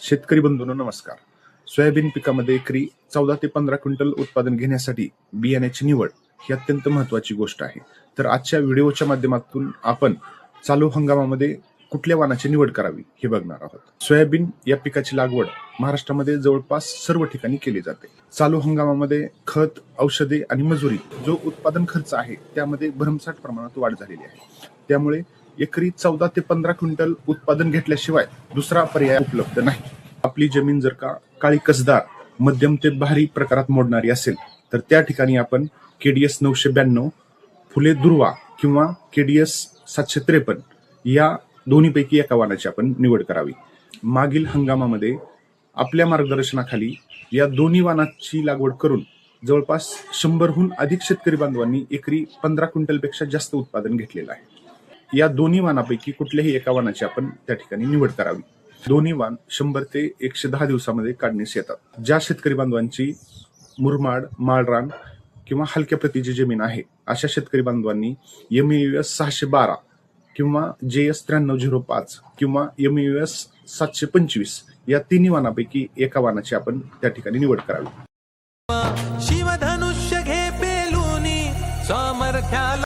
शेतकरी बंधूंनो नमस्कार. सोयाबीन पिकामध्ये एकरी 14 ते 15 क्विंटल उत्पादन घेण्यासाठी बियाण्याची निवड ही अत्यंत महत्त्वाची गोष्ट आहे. तर आजच्या व्हिडिओच्या माध्यमातून आपण चालू हंगामामध्ये कुठल्या वाणाची निवड करावी हे बघणार आहोत. सोयाबीन या पिकाची लागवड महाराष्ट्रामध्ये जवळपास सर्व ठिकाणी केली जाते. चालू हंगामामध्ये खत, औषधे आणि मजुरी जो उत्पादन खर्च आहे त्यामध्ये भरमसाठ प्रमाणात वाढ झालेली आहे. त्यामुळे एकरी 14 ते 15 क्विंटल उत्पादन घेतल्याशिवाय दुसरा पर्याय उपलब्ध नाही. आपली जमीन जर का काळी कसदार, मध्यम ते भारी प्रकारात मोडणारी असेल तर त्या ठिकाणी आपण KDS 992, फुले दुर्वा किंवा KDS 753 या दोन्हीपैकी एका वाणाची आपण निवड करावी. मागील हंगामामध्ये आपल्या मार्गदर्शनाखाली या दोन्ही वाणाची लागवड करून जवळपास 100हून अधिक शेतकरी बांधवांनी एकरी 15 क्विंटलपेक्षा जास्त उत्पादन घेतलेलं आहे. या दोन्ही वाणापैकी कुठल्याही एका वाणाची आपण त्या ठिकाणी निवड करावी. दोन्ही वाण 100 ते 110 दिवसामध्ये काढण्यास येतात. ज्या शेतकरी बांधवांची मुरमाड, माळरान किंवा हलक्या प्रतीची जमीन आहे अशा शेतकरी बांधवांनी MEUS 612 किंवा JS 9305 किंवा MEUS 725 या तिन्ही वाणापैकी एका वाणाची आपण त्या ठिकाणी निवड करावी. शिवधनुष्य घे पेलूनी सामर्थ्याला